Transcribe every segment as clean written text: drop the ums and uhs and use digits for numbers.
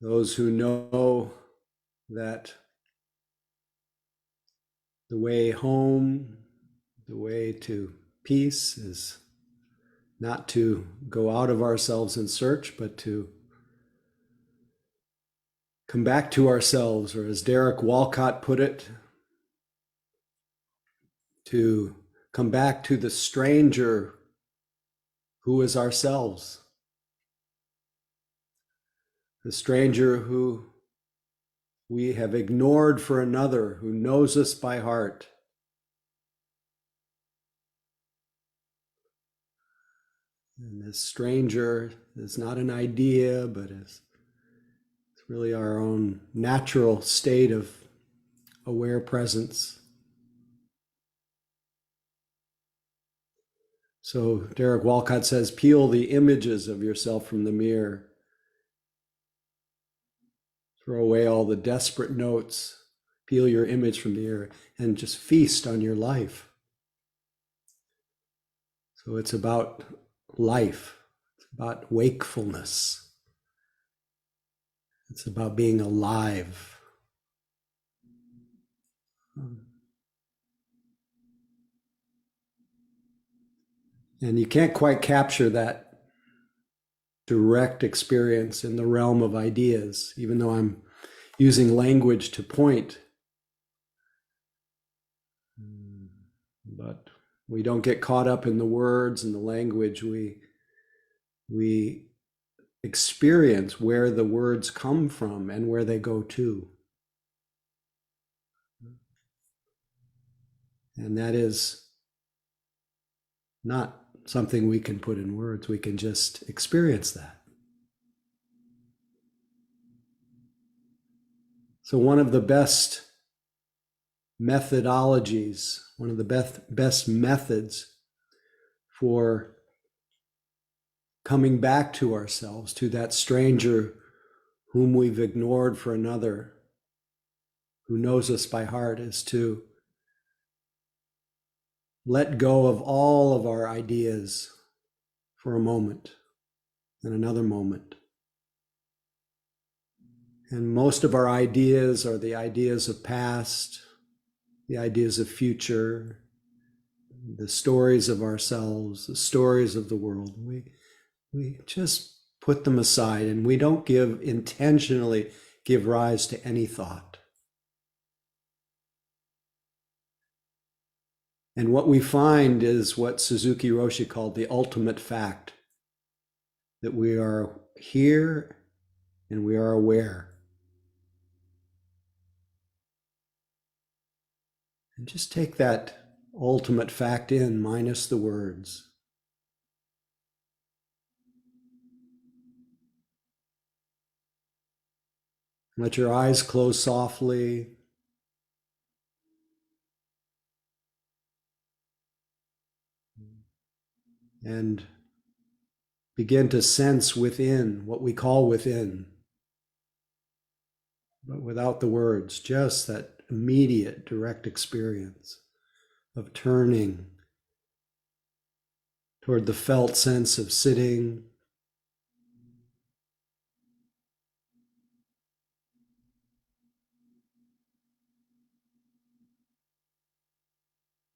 Those who know that the way home, the way to peace is not to go out of ourselves in search, but to come back to ourselves, or as Derek Walcott put it, to come back to the stranger who is ourselves, the stranger who we have ignored for another, who knows us by heart. And this stranger is not an idea, but is really our own natural state of aware presence. So Derek Walcott says, peel the images of yourself from the mirror. Throw away all the desperate notes. Peel your image from the mirror and just feast on your life. So it's about life. It's about wakefulness. It's about being alive. And you can't quite capture that direct experience in the realm of ideas, even though I'm using language to point. But we don't get caught up in the words and the language. We experience where the words come from and where they go to. And that is not something we can put in words. We can just experience that. So one of the best methodologies, one of the best methods for coming back to ourselves, to that stranger whom we've ignored for another, who knows us by heart, is to let go of all of our ideas for a moment and another moment. And most of our ideas are the ideas of past, the ideas of future, the stories of ourselves, the stories of the world. We just put them aside, and we don't intentionally give rise to any thought. And what we find is what Suzuki Roshi called the ultimate fact, that we are here and we are aware. And just take that ultimate fact in, minus the words. Let your eyes close softly. And begin to sense within, what we call within, but without the words, just that immediate, direct experience of turning toward the felt sense of sitting,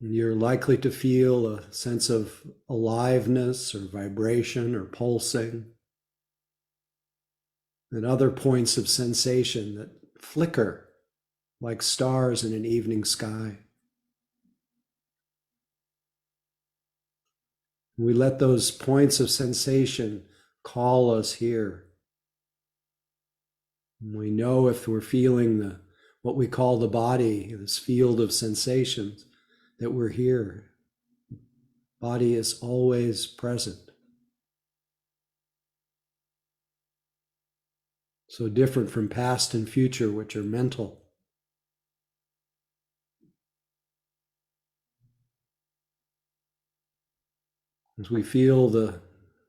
and you're likely to feel a sense of aliveness or vibration or pulsing, and other points of sensation that flicker like stars in an evening sky. We let those points of sensation call us here. And we know if we're feeling what we call the body, this field of sensations, that we're here. Body is always present. So different from past and future, which are mental. As we feel the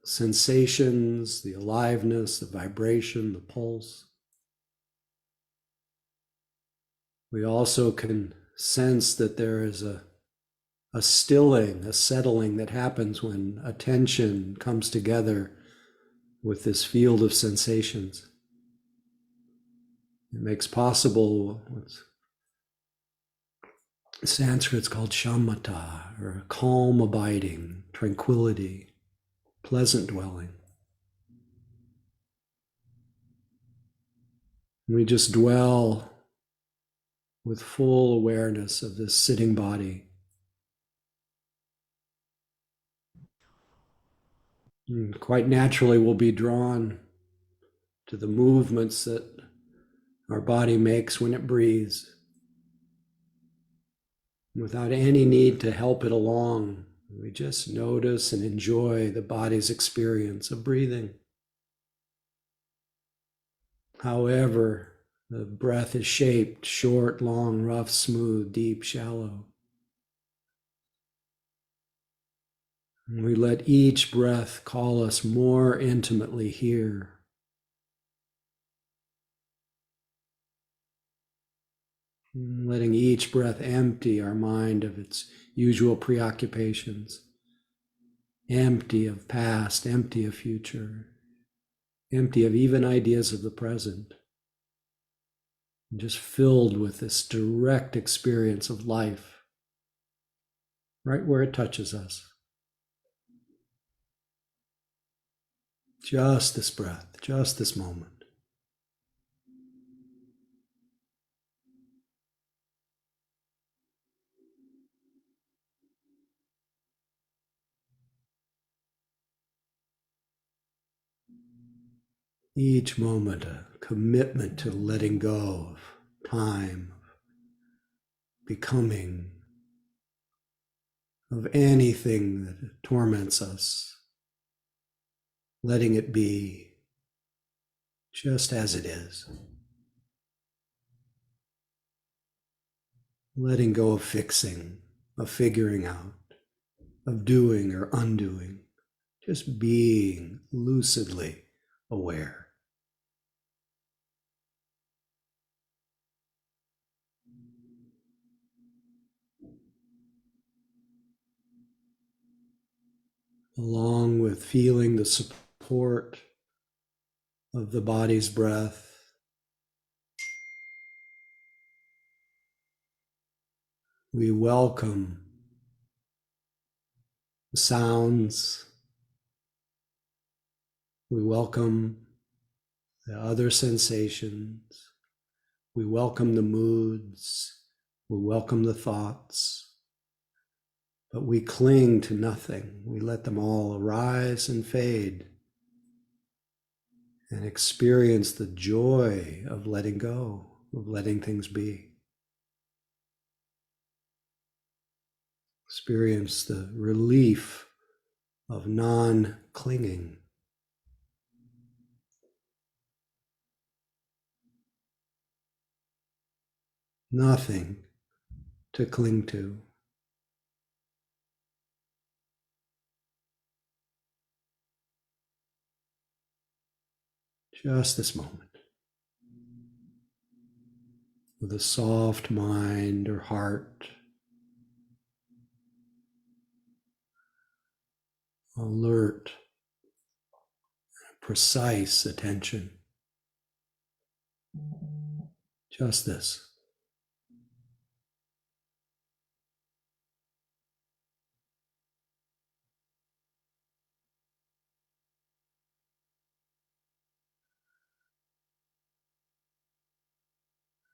sensations, the aliveness, the vibration, the pulse, we also can sense that there is a stilling, a settling that happens when attention comes together with this field of sensations. It makes possible what's Sanskrit's called shamatha, or calm abiding, tranquility, pleasant dwelling. We just dwell with full awareness of this sitting body. And quite naturally, we'll be drawn to the movements that our body makes when it breathes, without any need to help it along. We just notice and enjoy the body's experience of breathing. However, the breath is shaped: short, long, rough, smooth, deep, shallow. And we let each breath call us more intimately here. Letting each breath empty our mind of its usual preoccupations, empty of past, empty of future, empty of even ideas of the present, and just filled with this direct experience of life, right where it touches us. Just this breath, just this moment. Each moment a commitment to letting go of time, becoming, of anything that torments us, letting it be just as it is. Letting go of fixing, of figuring out, of doing or undoing, just being lucidly aware. Along with feeling the support of the body's breath, we welcome the sounds, we welcome the other sensations, we welcome the moods, we welcome the thoughts, but we cling to nothing. We let them all arise and fade and experience the joy of letting go, of letting things be. Experience the relief of non-clinging. Nothing to cling to. Just this moment. With a soft mind or heart, alert, precise attention. Just this.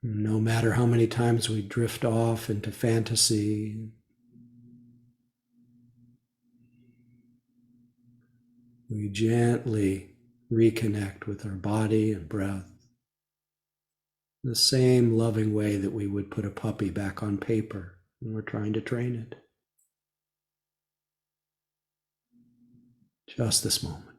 No matter how many times we drift off into fantasy, we gently reconnect with our body and breath, the same loving way that we would put a puppy back on paper when we're trying to train it. Just this moment.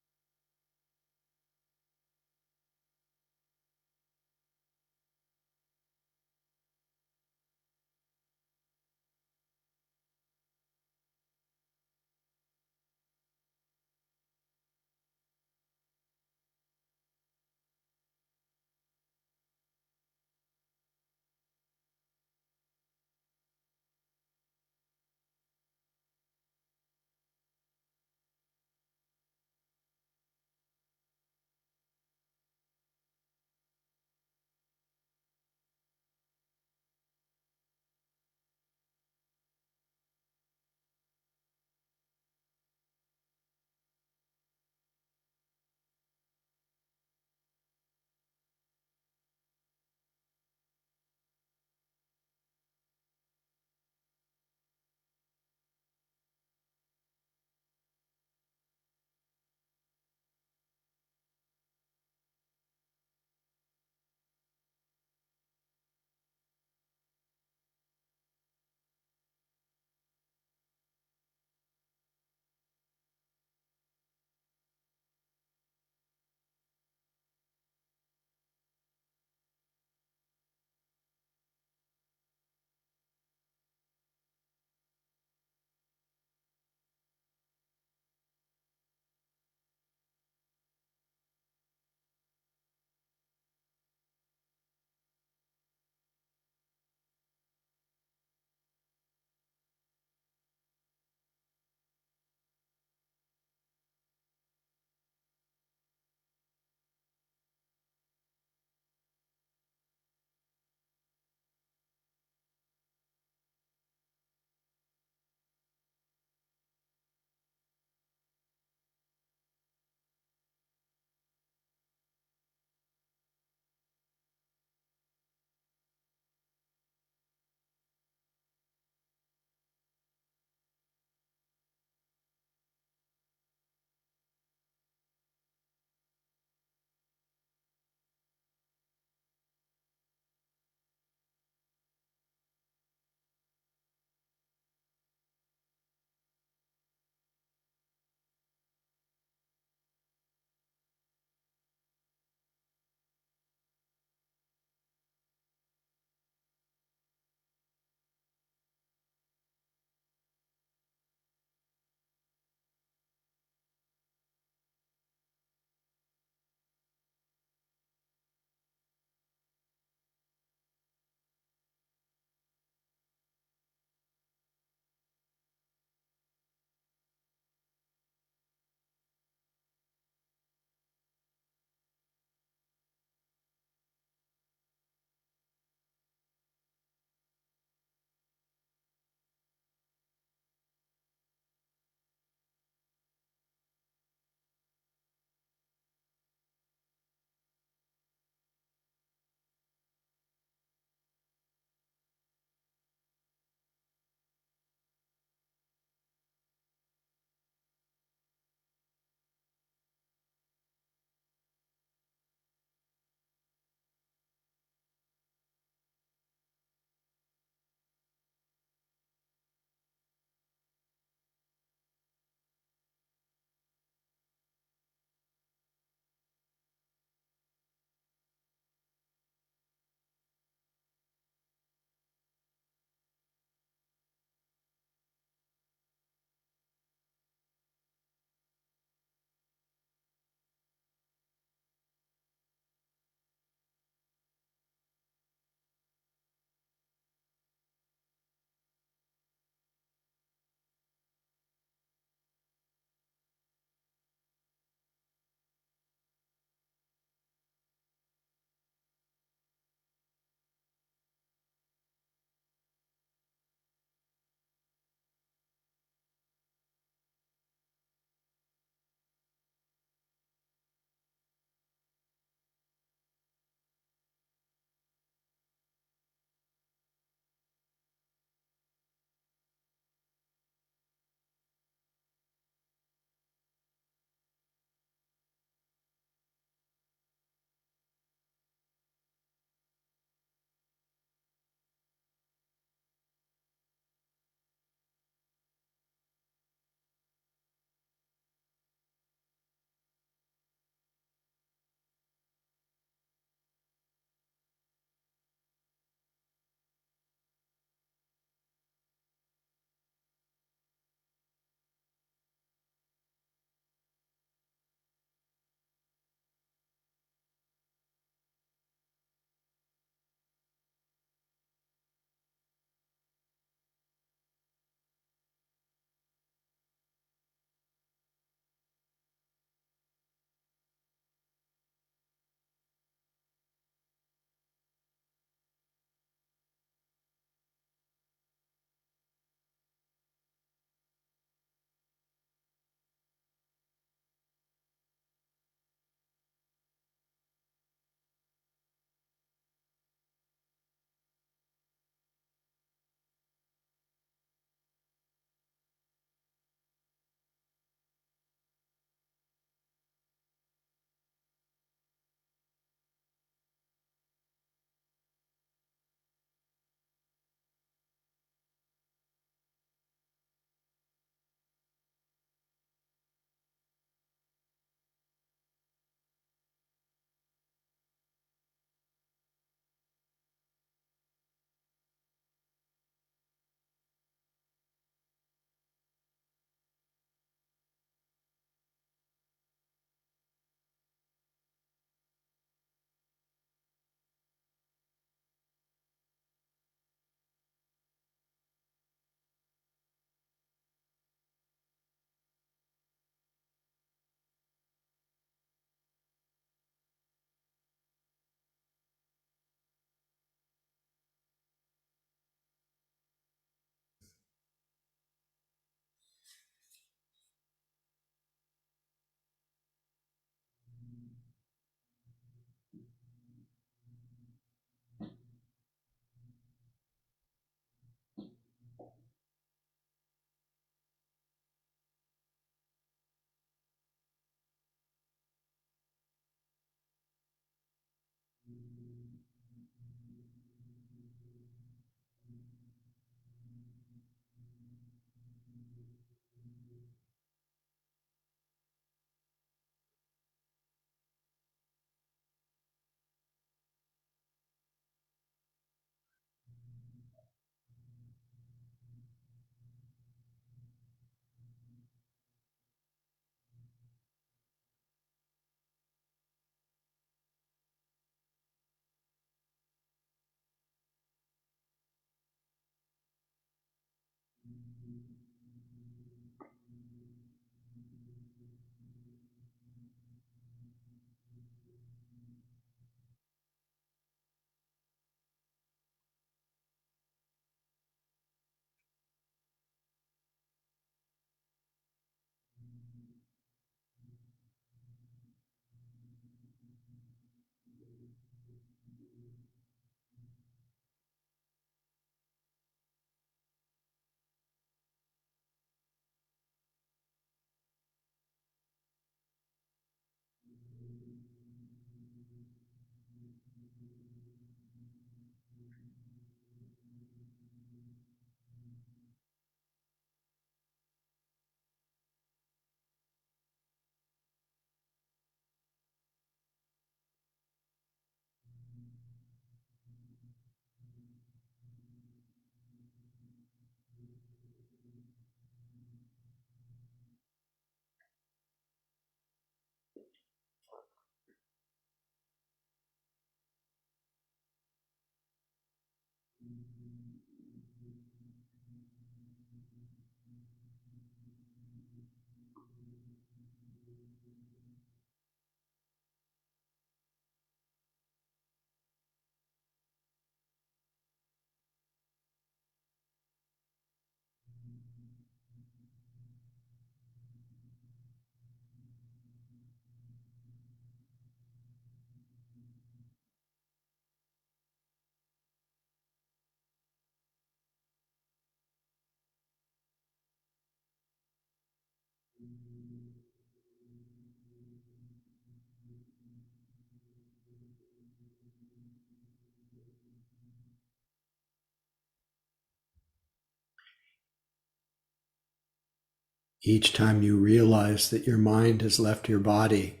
Each time you realize that your mind has left your body,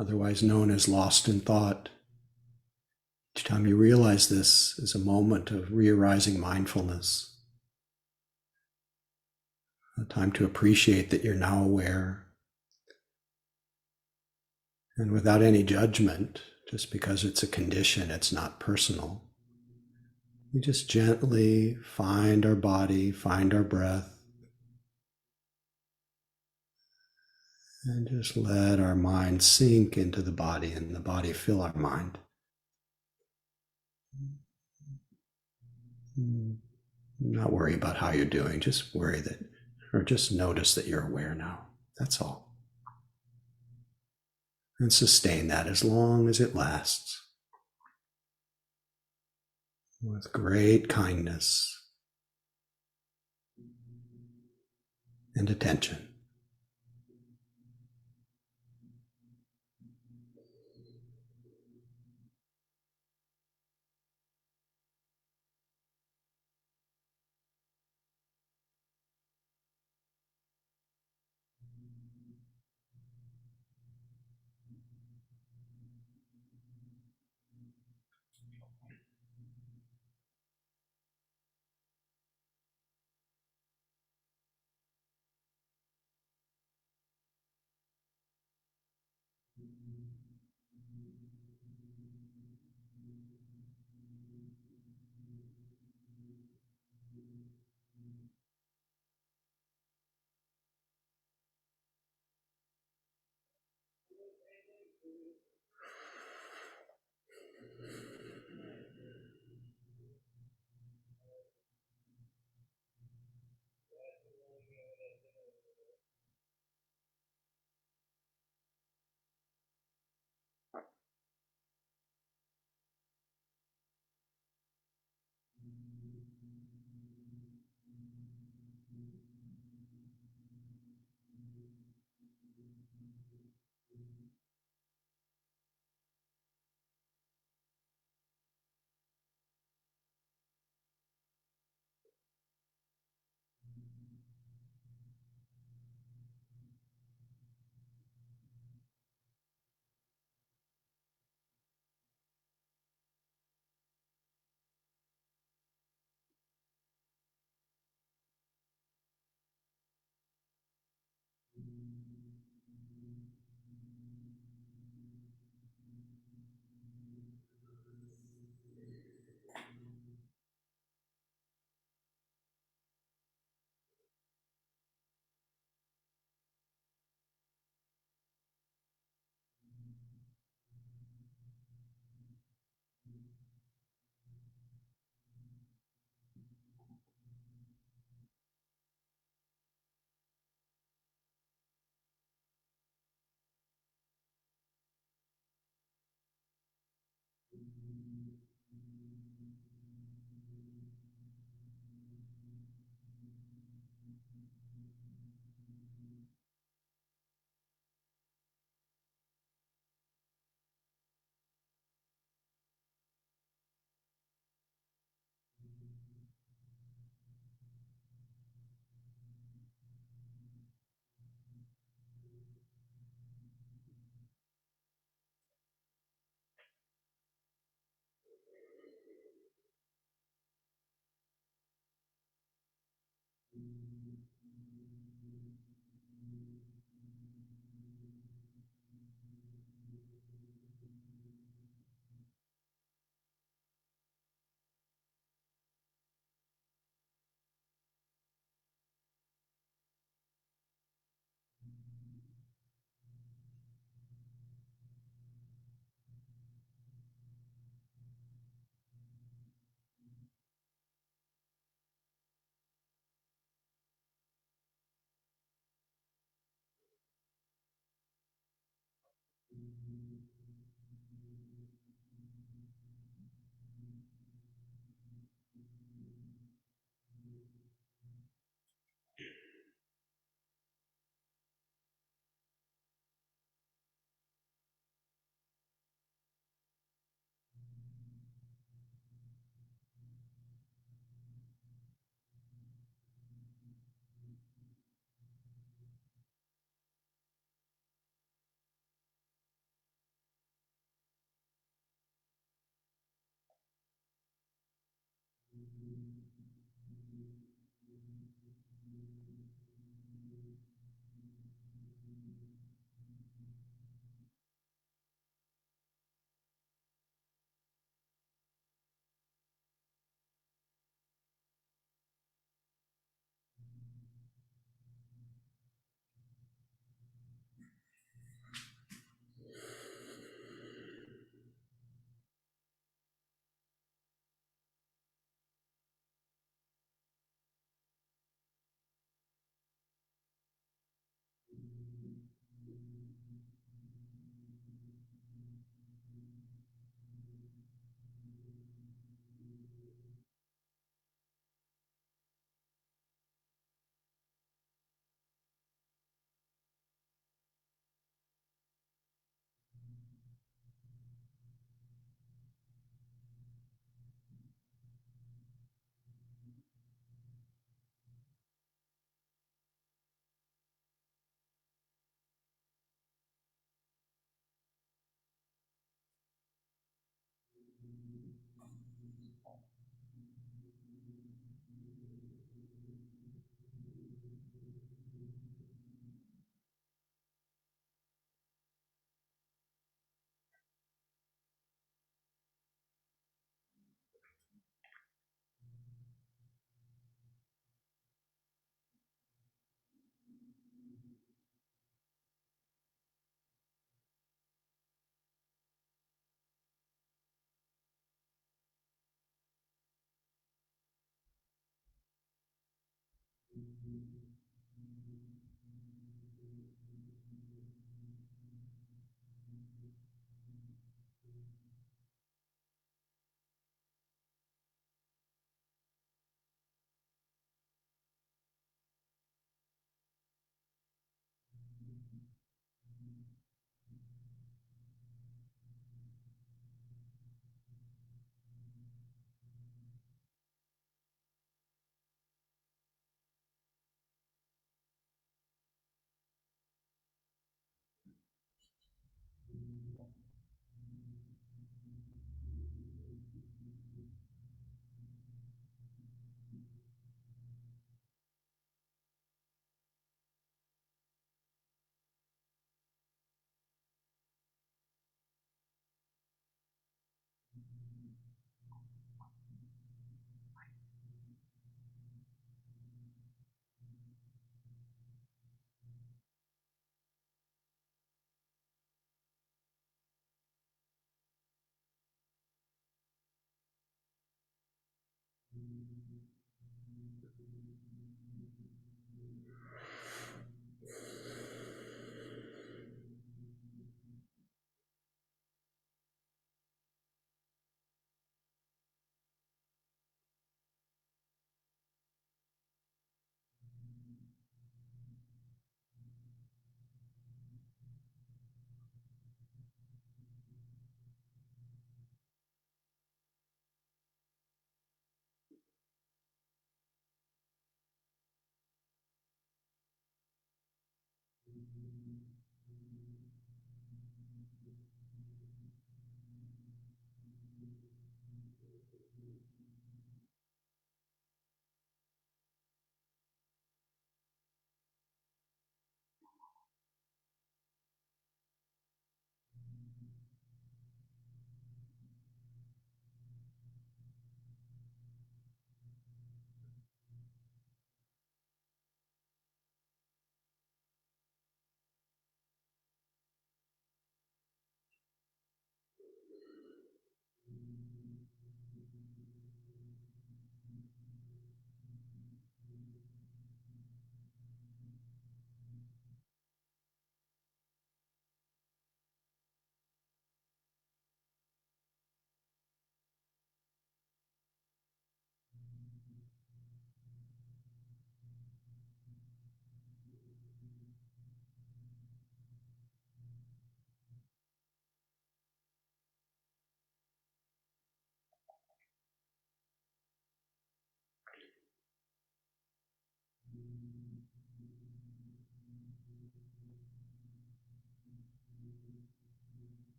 otherwise known as lost in thought, each time you realize this is a moment of re-arising mindfulness, a time to appreciate that you're now aware, and without any judgment, just because it's a condition, it's not personal. We just gently find our body, find our breath, and just let our mind sink into the body and the body fill our mind. Not worry about how you're doing, just worry that, or just notice that you're aware now. That's all. And sustain that as long as it lasts with great kindness and attention.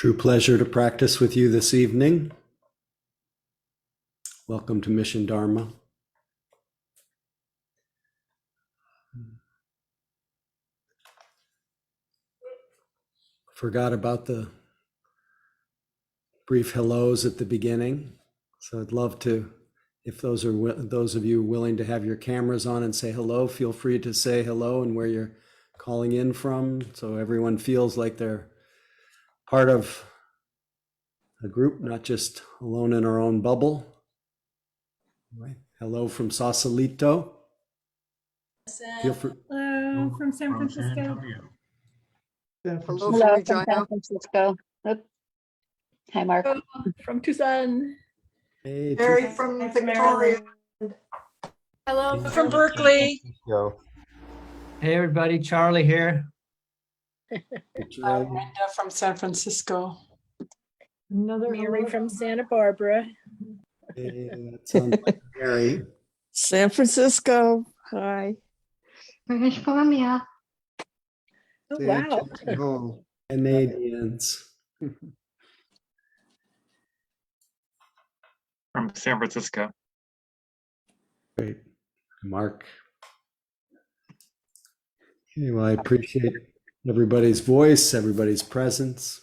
True pleasure to practice with you this evening. Welcome to Mission Dharma. Forgot about the brief hellos at the beginning. So I'd love to, if those of you willing to have your cameras on and say hello, feel free to say hello and where you're calling in from, so everyone feels like they're part of a group, not just alone in our own bubble. Right. Hello from Sausalito. Feel free. Hello from San Francisco. Hello Hello from from Regina. San Francisco. Oop. Hi, Mark. From Tucson. Hey, Mary from Victoria. Hello from Berkeley. Hey everybody, Charlie here. Linda from San Francisco. Another Mary from Santa Barbara. Hey, that sounds like Mary. San Francisco. Hi. British Columbia. Oh, wow. Canadians. From San Francisco. Great. Mark. Okay, well, I appreciate everybody's voice, everybody's presence.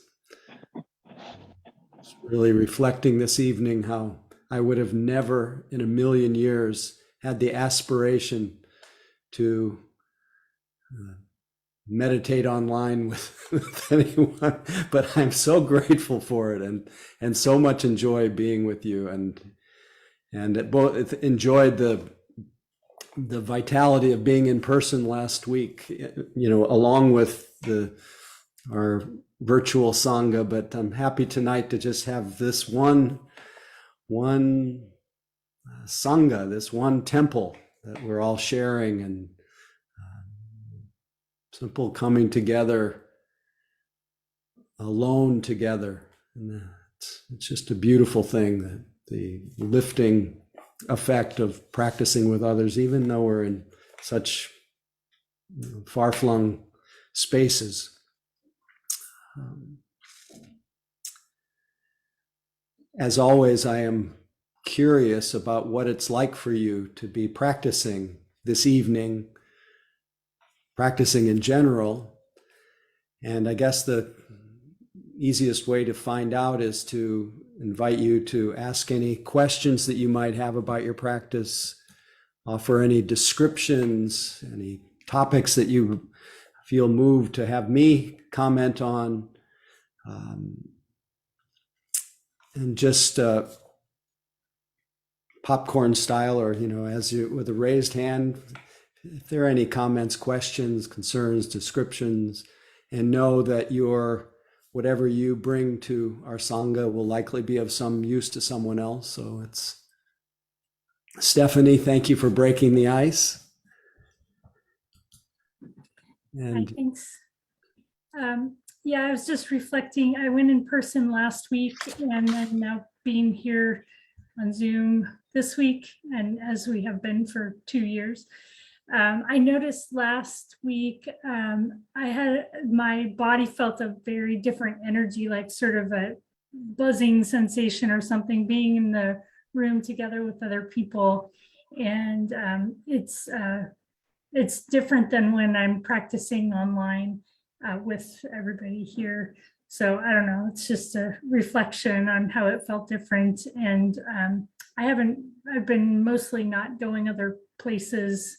It's really reflecting this evening how I would have never in a million years had the aspiration to meditate online with anyone, but I'm so grateful for it and so much enjoy being with you and both enjoyed the vitality of being in person last week, along with our virtual Sangha, but I'm happy tonight to just have this one Sangha, this one temple that we're all sharing and simple coming together, alone together. And it's just a beautiful thing, that the lifting effect of practicing with others, even though we're in such far-flung spaces. As always, I am curious about what it's like for you to be practicing this evening, practicing in general. And I guess the easiest way to find out is to invite you to ask any questions that you might have about your practice, offer any descriptions, any topics that you feel moved to have me comment on, and just popcorn style, or as you with a raised hand, if there are any comments, questions, concerns, descriptions, and know that whatever you bring to our Sangha will likely be of some use to someone else. So it's Stephanie, thank you for breaking the ice. And Thanks. Yeah, I was just reflecting. I went in person last week and then now being here on Zoom this week, and as we have been for 2 years. I noticed last week my body felt a very different energy, like sort of a buzzing sensation or something, being in the room together with other people. And it's different than when I'm practicing online with everybody here. So I don't know, it's just a reflection on how it felt different. And I've been mostly not going other places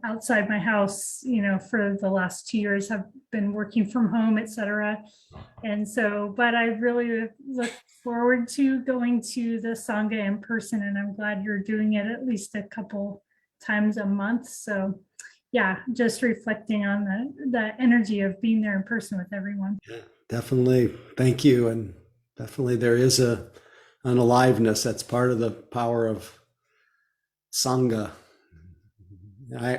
outside my house, for the last 2 years. I've been working from home, etc. And so, but I really look forward to going to the Sangha in person, and I'm glad you're doing it at least a couple times a month. So yeah, just reflecting on the energy of being there in person with everyone. yeah, definitely. Thank you. And definitely there is an aliveness that's part of the power of Sangha.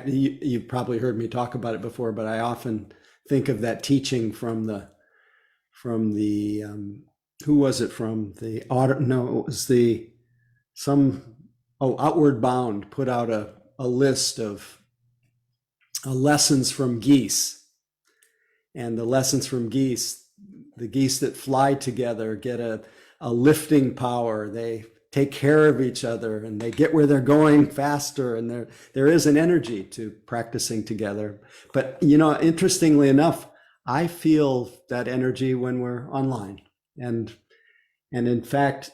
You've probably heard me talk about it before, but I often think of that teaching from the who was it from? It was Outward Bound put out a list of lessons from geese. And the lessons from geese the geese that fly together get a lifting power. They take care of each other and they get where they're going faster. And there is an energy to practicing together. But, interestingly enough, I feel that energy when we're online. And in fact,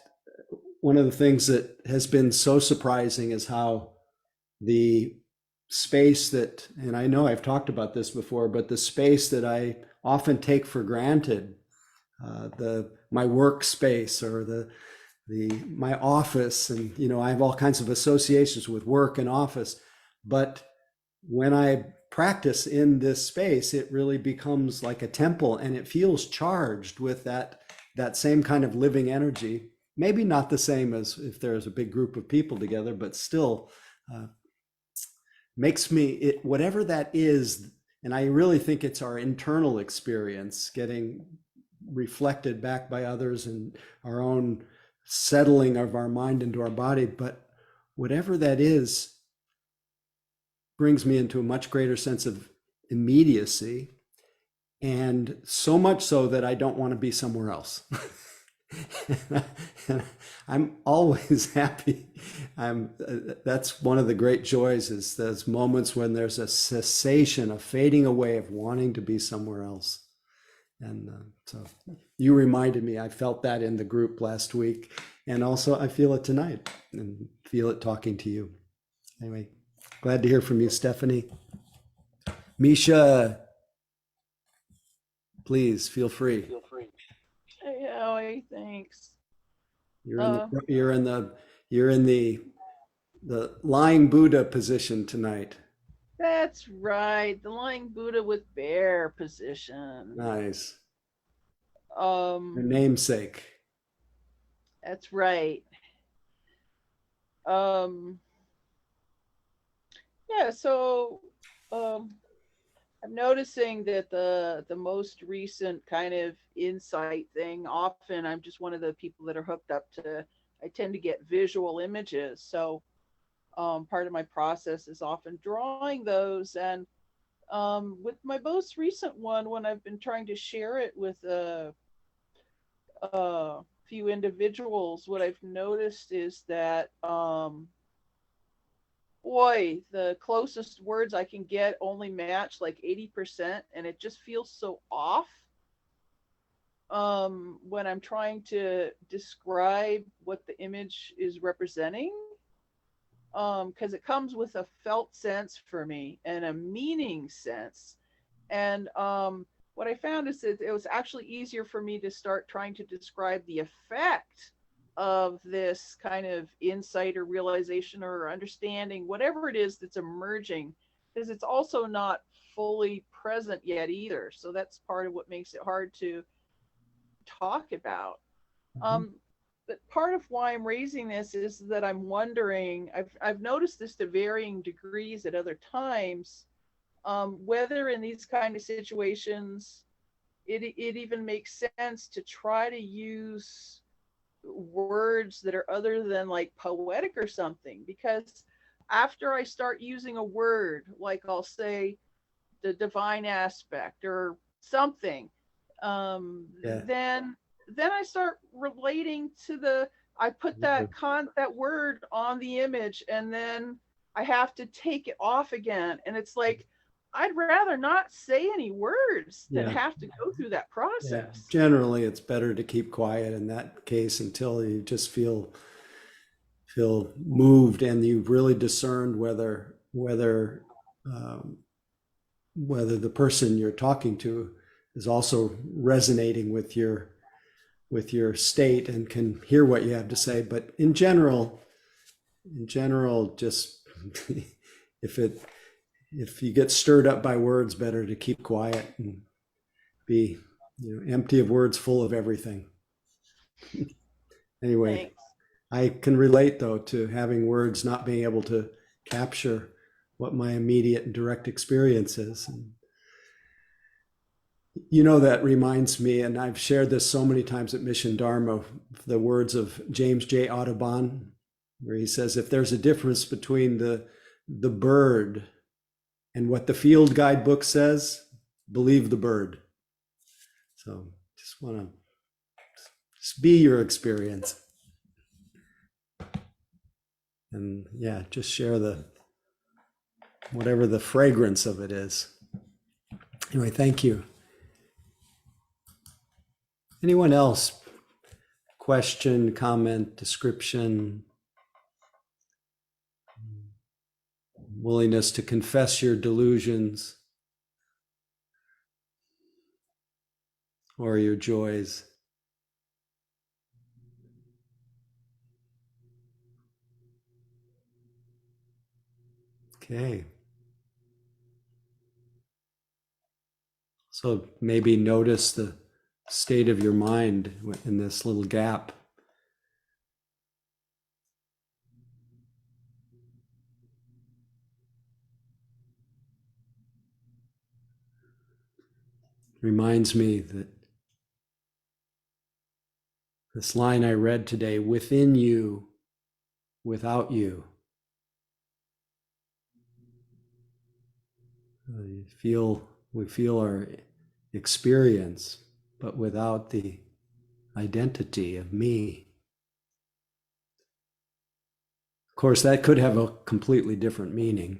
one of the things that has been so surprising is how the space that, and I know I've talked about this before, but the space that I often take for granted, my workspace or my office, and I have all kinds of associations with work and office, but when I practice in this space, it really becomes like a temple, and it feels charged with that same kind of living energy. Maybe not the same as if there's a big group of people together, but still makes me whatever that is. And I really think it's our internal experience getting reflected back by others and our own settling of our mind into our body. But whatever that is brings me into a much greater sense of immediacy, and so much so that I don't want to be somewhere else. And I'm always happy. That's one of the great joys, is those moments when there's a cessation, a fading away of wanting to be somewhere else. And so you reminded me, I felt that in the group last week, and also I feel it tonight and feel it talking to you. Anyway, glad to hear from you, Stephanie. Misha, please feel free. Hey, Howie, thanks. You're in the lying Buddha position tonight. That's right. The lying Buddha with bear position. Nice. Your namesake. That's right. Yeah, so I'm noticing that the most recent kind of insight thing, often I'm just one of the people that are hooked up to, I tend to get visual images. So part of my process is often drawing those. And with my most recent one, when I've been trying to share it with a few individuals, what I've noticed is that boy, the closest words I can get only match like 80%, and it just feels so off when I'm trying to describe what the image is representing, because it comes with a felt sense for me and a meaning sense. And what I found is that it was actually easier for me to start trying to describe the effect of this kind of insight or realization or understanding, whatever it is that's emerging, because it's also not fully present yet either. So that's part of what makes it hard to talk about. But part of why I'm raising this is that I'm wondering, I've noticed this to varying degrees at other times, whether in these kind of situations, it even makes sense to try to use words that are other than like poetic or something, because after I start using a word, like I'll say the divine aspect or something, then I start relating to I put that word on the image, and then I have to take it off again, and it's like I'd rather not say any words than have to go through that process. Yeah. Generally, it's better to keep quiet in that case until you just feel moved, and you've really discerned whether the person you're talking to is also resonating with your state and can hear what you have to say. But in general, just if you get stirred up by words, better to keep quiet and be empty of words, full of everything. Anyway, Thanks. I can relate though to having words not being able to capture what my immediate and direct experience is. And that reminds me, and I've shared this so many times at Mission Dharma, the words of James J. Audubon, where he says, if there's a difference between the bird and what the field guidebook says, believe the bird. So just Just want to just be your experience. And yeah, just share whatever the fragrance of it is. Anyway, thank you. Anyone else? Question, comment, description, willingness to confess your delusions or your joys. Okay. So maybe notice the state of your mind in this little gap. Reminds me that this line I read today, within you, without you. We feel our experience, but without the identity of me. Of course, that could have a completely different meaning,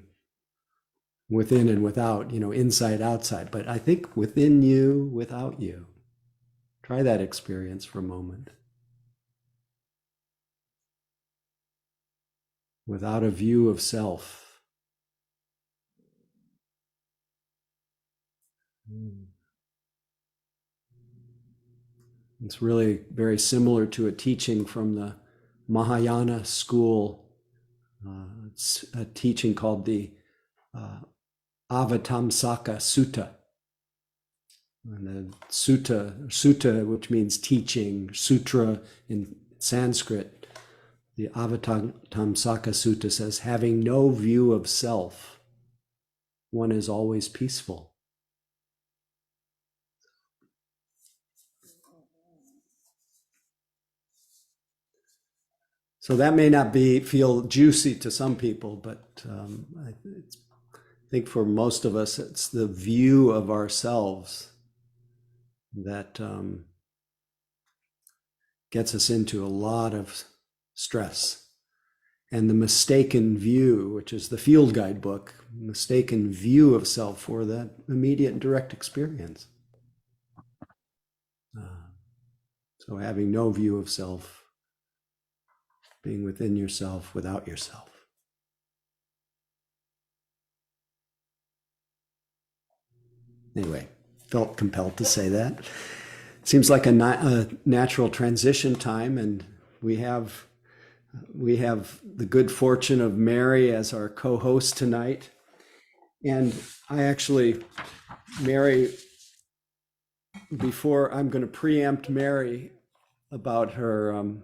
within and without, inside, outside. But I think within you, without you. Try that experience for a moment. Without a view of self. It's really very similar to a teaching from the Mahayana school. It's a teaching called the Avatamsaka Sutta. And the sutta, which means teaching, sutra in Sanskrit, the Avatamsaka Sutta says, having no view of self, one is always peaceful. So that may not feel juicy to some people, but I think for most of us, it's the view of ourselves that gets us into a lot of stress. And the mistaken view, which is the field guide book, mistaken view of self for that immediate and direct experience. So having no view of self, being within yourself, without yourself. Anyway, felt compelled to say that. Seems like a natural transition time, and we have the good fortune of Mary as our co-host tonight. And Mary, before I'm going to preempt Mary about her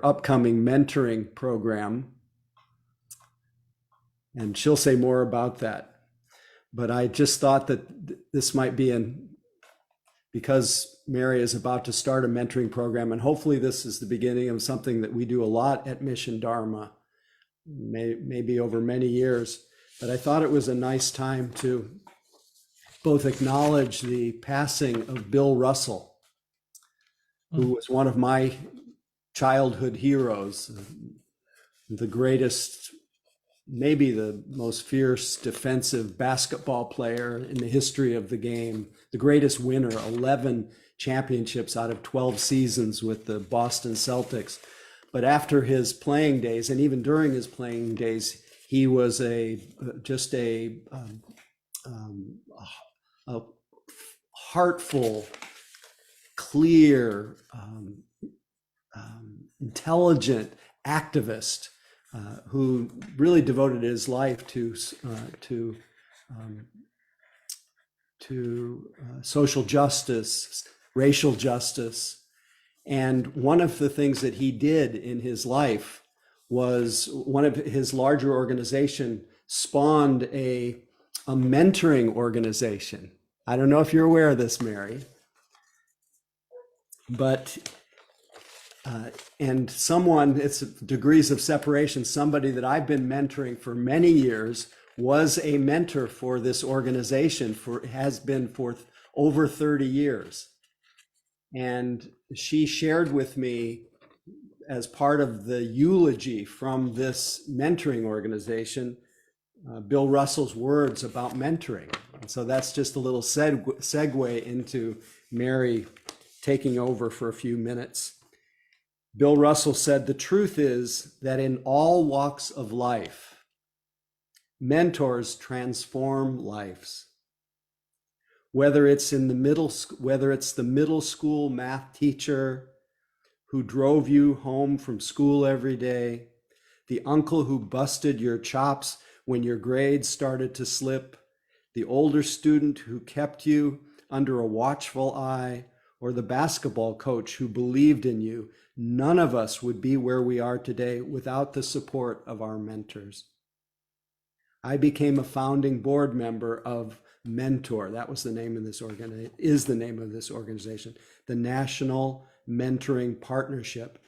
upcoming mentoring program, and she'll say more about that. But I just thought that this might be because Mary is about to start a mentoring program, and hopefully this is the beginning of something that we do a lot at Mission Dharma, maybe over many years. But I thought it was a nice time to both acknowledge the passing of Bill Russell, who was one of my childhood heroes, the greatest, maybe the most fierce defensive basketball player in the history of the game, the greatest winner, 11 championships out of 12 seasons with the Boston Celtics. But after his playing days, and even during his playing days, he was just a heartful, clear, intelligent activist who really devoted his life to social justice, racial justice. And one of the things that he did in his life was one of his larger organization spawned a mentoring organization. I don't know if you're aware of this, Mary, but and it's degrees of separation. Somebody that I've been mentoring for many years was a mentor for this organization has been for over 30 years. And she shared with me, as part of the eulogy from this mentoring organization, Bill Russell's words about mentoring. And so that's just a little segue into Mary taking over for a few minutes. Bill Russell said, "The truth is that in all walks of life, mentors transform lives. Whether it's the middle school math teacher who drove you home from school every day, the uncle who busted your chops when your grades started to slip, the older student who kept you under a watchful eye, or the basketball coach who believed in you, none of us would be where we are today without the support of our mentors." I became a founding board member of Mentor. That was the name of this is the name of this organization, the National Mentoring Partnership,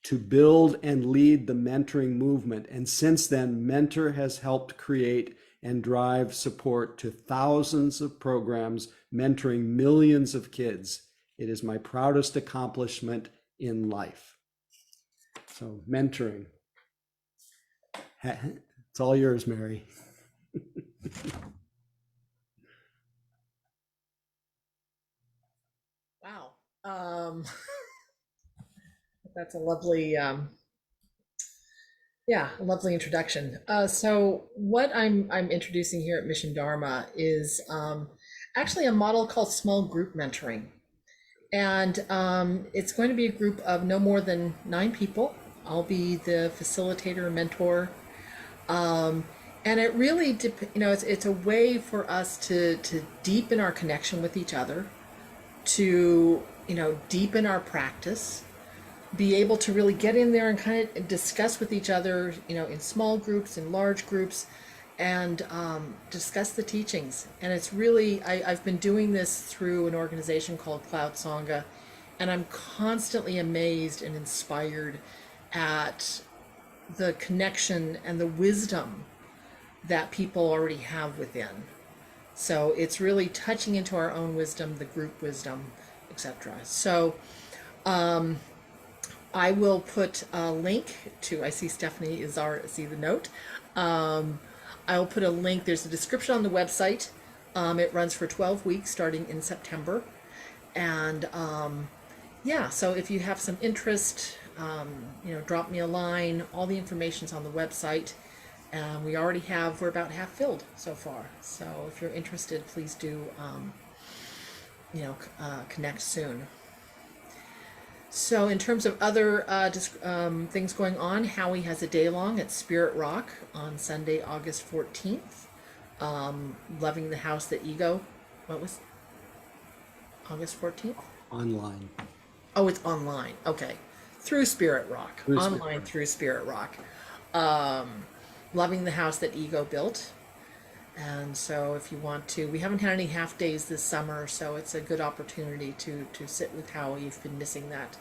to build and lead the mentoring movement. And since then, Mentor has helped create and drive support to thousands of programs mentoring millions of kids. It is my proudest accomplishment in life. So mentoring. It's all yours, Mary. Wow. That's a lovely, yeah, a lovely introduction. So what I'm introducing here at Mission Dharma is actually a model called small group mentoring. And it's going to be a group of no more than 9 people. I'll be the facilitator and mentor. And it really, it's a way for us to deepen our connection with each other, to, deepen our practice, be able to really get in there and kind of discuss with each other, in small groups, in large groups, and discuss the teachings. And it's really, I've been doing this through an organization called Cloud Sangha, and I'm constantly amazed and inspired at the connection and the wisdom that people already have within. So it's really touching into our own wisdom, the group wisdom, etc. So I will put a link to, I see Stephanie is already, see the note. I will put a link, there's a description on the website. It runs for 12 weeks starting in September. And yeah, so if you have some interest, drop me a line. All the information's on the website. We already have, we're about half filled so far. So if you're interested, please do, connect soon. So in terms of other things going on, Howie has a day long at Spirit Rock on Sunday, August 14th. Loving the House That Ego, what was August 14th? Online. Oh, it's online. Okay. Through Spirit Rock. Through Online Spirit Rock. through Spirit Rock. Loving the House That Ego Built. And so if you want to, we haven't had any half days this summer, so it's a good opportunity to sit with Howie. You've been missing that.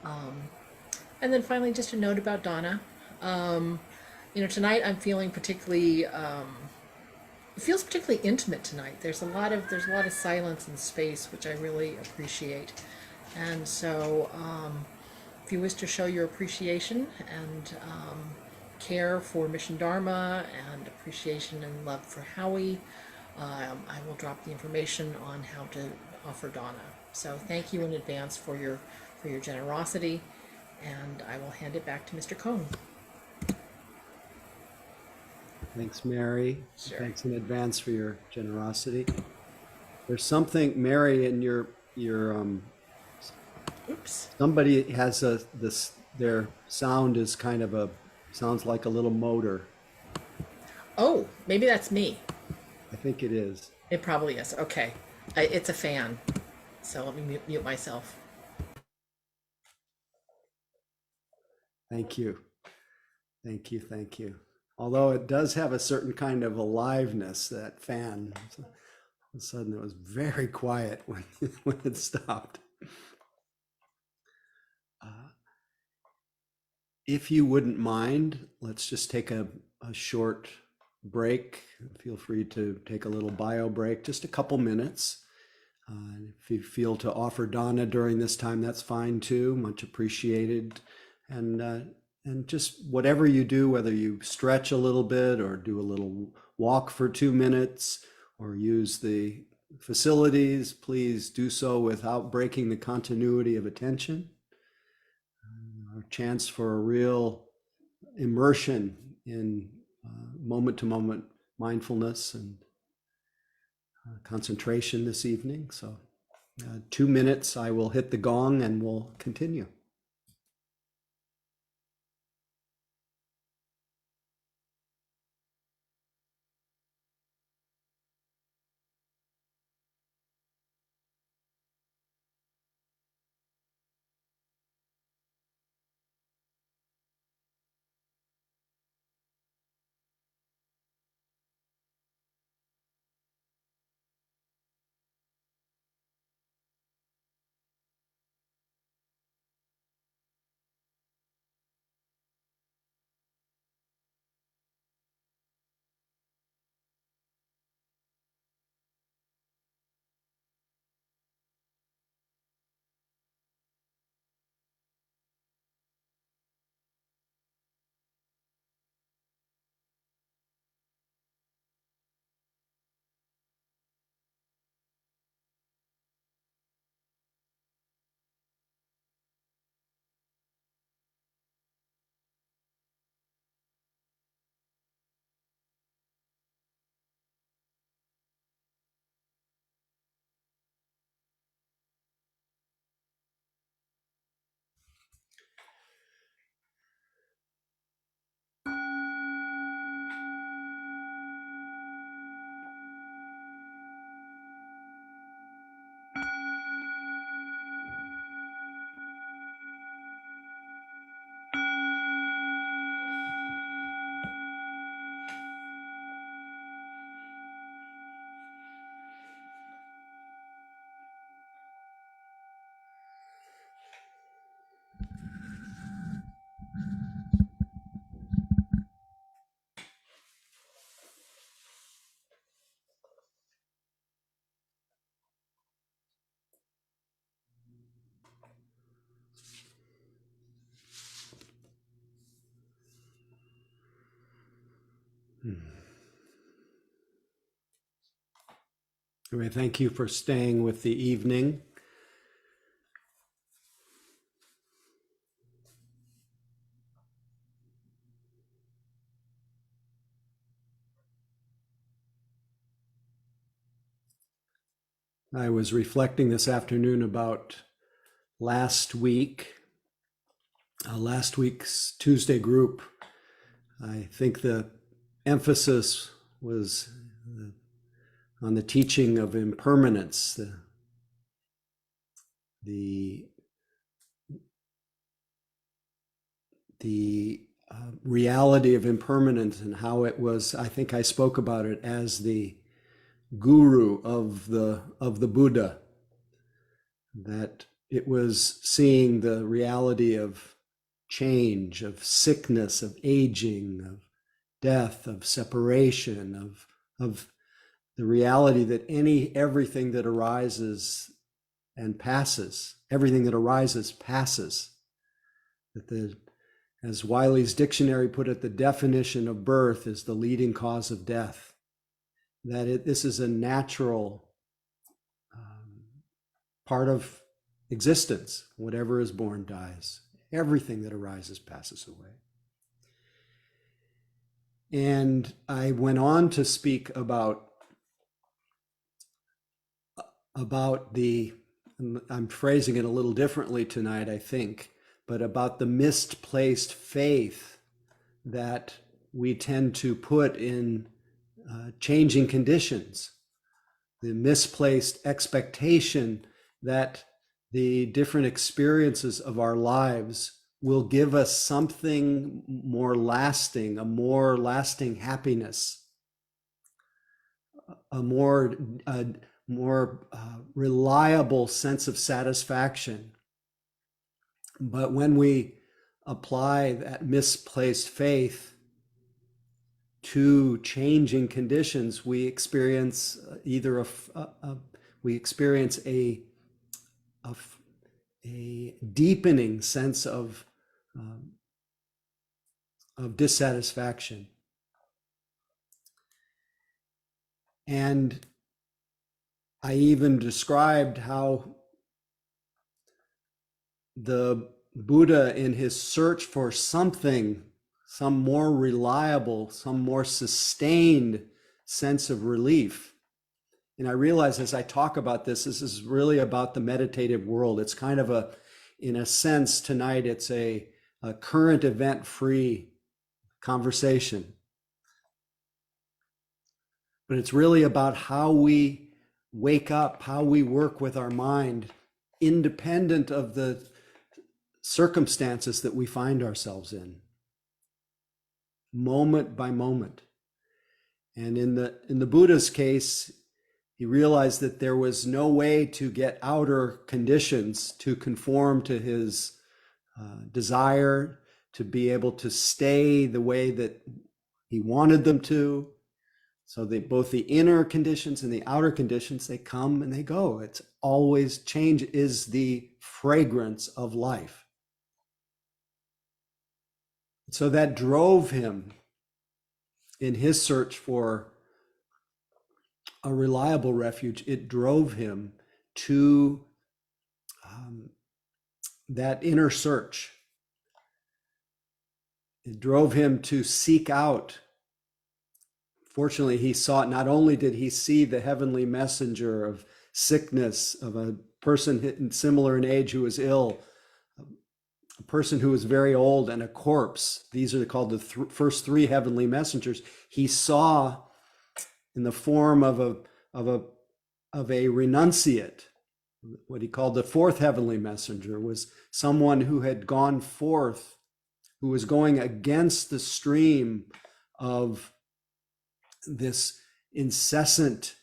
And then finally, just a note about Donna. Tonight I'm feeling particularly, it feels particularly intimate tonight. There's a lot of silence and space, which I really appreciate. And so if you wish to show your appreciation and care for Mission Dharma and appreciation and love for Howie, I will drop the information on how to offer Donna. So thank you in advance for your generosity, and I will hand it back to Mr. Cohn. Thanks, Mary. Sure. Thanks in advance for your generosity. There's something, Mary, in your Oops. somebody has their sound is kind of sounds like a little motor. Oh, maybe that's me. I think it is. It probably is. Okay. It's a fan. So let me mute myself. Thank you. Thank you. Thank you. Although it does have a certain kind of aliveness, that fan. All of a sudden it was very quiet when it stopped. If you wouldn't mind, let's just take a short break. Feel free to take a little bio break, just a couple minutes. If you feel to offer Donna during this time, that's fine too. Much appreciated. And just whatever you do, whether you stretch a little bit or do a little walk for 2 minutes or use the facilities, please do so without breaking the continuity of attention. A chance for a real immersion in moment to moment mindfulness and concentration this evening. So 2 minutes, I will hit the gong and we'll continue. Anyway, thank you for staying with the evening. I was reflecting this afternoon about last week's Tuesday group. I think the emphasis was on the teaching of impermanence, the reality of impermanence, and how it was. I think I spoke about it as the guru of the Buddha, that it was seeing the reality of change, of sickness, of aging, of death, of separation, of the reality that everything that arises and passes, everything that arises passes. That as Wiley's dictionary put it, the definition of birth is the leading cause of death. That this is a natural part of existence. Whatever is born dies. Everything that arises passes away. And I went on to speak about I'm phrasing it a little differently tonight, I think, but about the misplaced faith that we tend to put in changing conditions, the misplaced expectation that the different experiences of our lives will give us something more lasting, a more lasting happiness, a more reliable sense of satisfaction. But when we apply that misplaced faith to changing conditions, we experience either we experience a deepening sense of dissatisfaction. And I even described how the Buddha, in his search for something, some more reliable, some more sustained sense of relief. And I realize as I talk about this is really about the meditative world. It's kind of in a sense, tonight, it's a current event free conversation. But it's really about how we wake up, how we work with our mind, independent of the circumstances that we find ourselves in, moment by moment. And in the Buddha's case, he realized that there was no way to get outer conditions to conform to his desire, to be able to stay the way that he wanted them to. So both the inner conditions and the outer conditions, they come and they go. It's always, change is the fragrance of life. So that drove him in his search for a reliable refuge. It drove him to that inner search. It drove him to seek out. Fortunately, he saw it. Not only did he see the heavenly messenger of sickness, of a person similar in age who was ill, a person who was very old, and a corpse. These are called the first three heavenly messengers. He saw in the form of a renunciate. What he called the fourth heavenly messenger was someone who had gone forth, who was going against the stream of this incessant,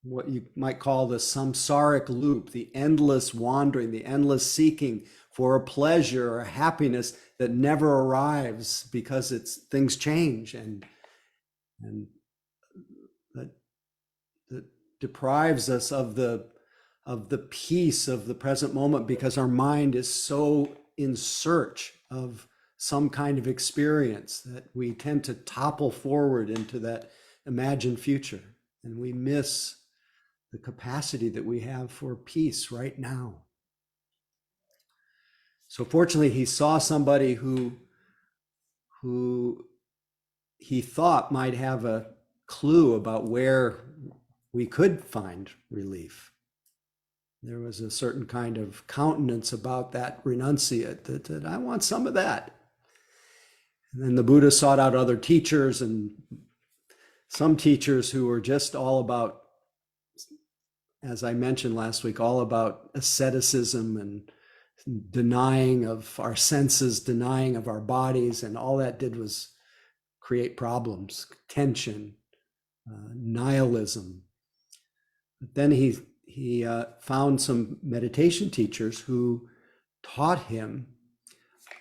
what you might call the samsaric loop, the endless wandering, the endless seeking for a pleasure or a happiness that never arrives because things change and that deprives us of the peace of the present moment because our mind is so in search of some kind of experience that we tend to topple forward into that imagined future, and we miss the capacity that we have for peace right now. So fortunately, he saw somebody who he thought might have a clue about where we could find relief. There was a certain kind of countenance about that renunciate that I want some of that. And then the Buddha sought out other teachers, and some teachers who were just all about, as I mentioned last week, all about asceticism and denying of our senses, denying of our bodies, and all that did was create problems, tension, nihilism. But then he found some meditation teachers who taught him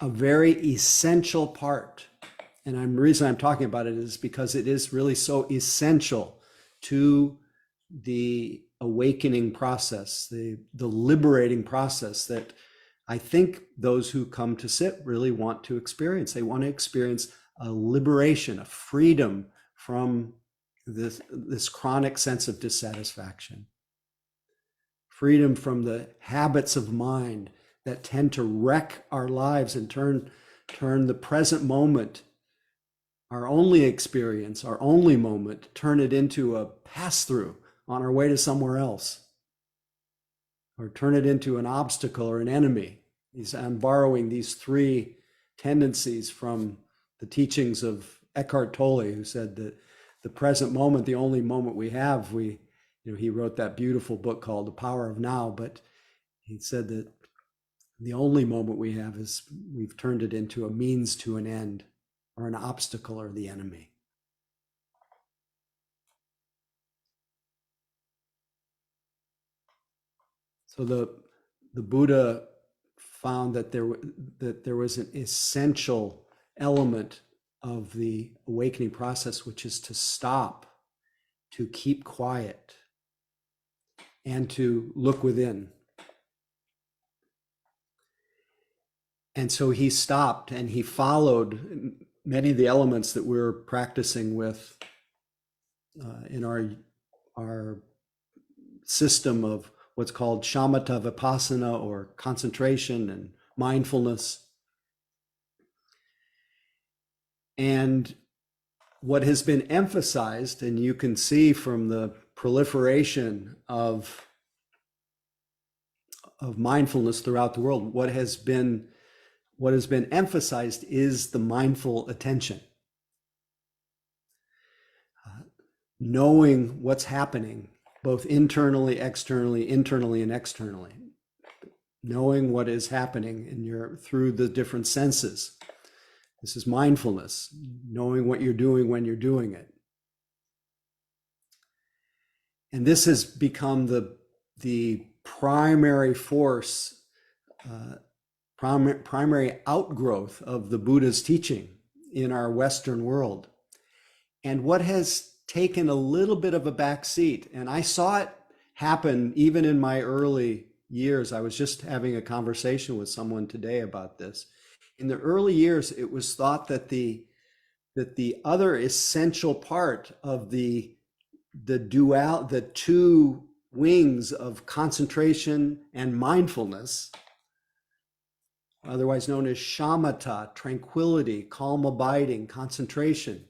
a very essential part. And the reason I'm talking about it is because it is really so essential to the awakening process, the liberating process that I think those who come to sit really want to experience. They want to experience a liberation, a freedom from this chronic sense of dissatisfaction. Freedom from the habits of mind that tend to wreck our lives and turn the present moment, our only experience, our only moment, turn it into a pass-through on our way to somewhere else, or turn it into an obstacle or an enemy. I'm borrowing these three tendencies from the teachings of Eckhart Tolle, who said that the present moment, the only moment we have, he wrote that beautiful book called The Power of Now, but he said that the only moment we have is we've turned it into a means to an end, or an obstacle or the enemy. So the Buddha found that there was an essential element of the awakening process, which is to stop, to keep quiet, and to look within. And so he stopped and he followed many of the elements that we're practicing with in our system of what's called shamatha vipassana, or concentration and mindfulness. And what has been emphasized, and you can see from the proliferation of mindfulness throughout the world, what has been emphasized is the mindful attention. Knowing what's happening, both internally, internally and externally. Knowing what is happening through the different senses. This is mindfulness, knowing what you're doing when you're doing it. And this has become the primary force, primary outgrowth of the Buddha's teaching in our Western world. And what has taken a little bit of a back seat, and I saw it happen even in my early years. I was just having a conversation with someone today about this. In the early years, it was thought that the other essential part of the two wings of concentration and mindfulness, otherwise known as shamatha, tranquility, calm abiding, concentration.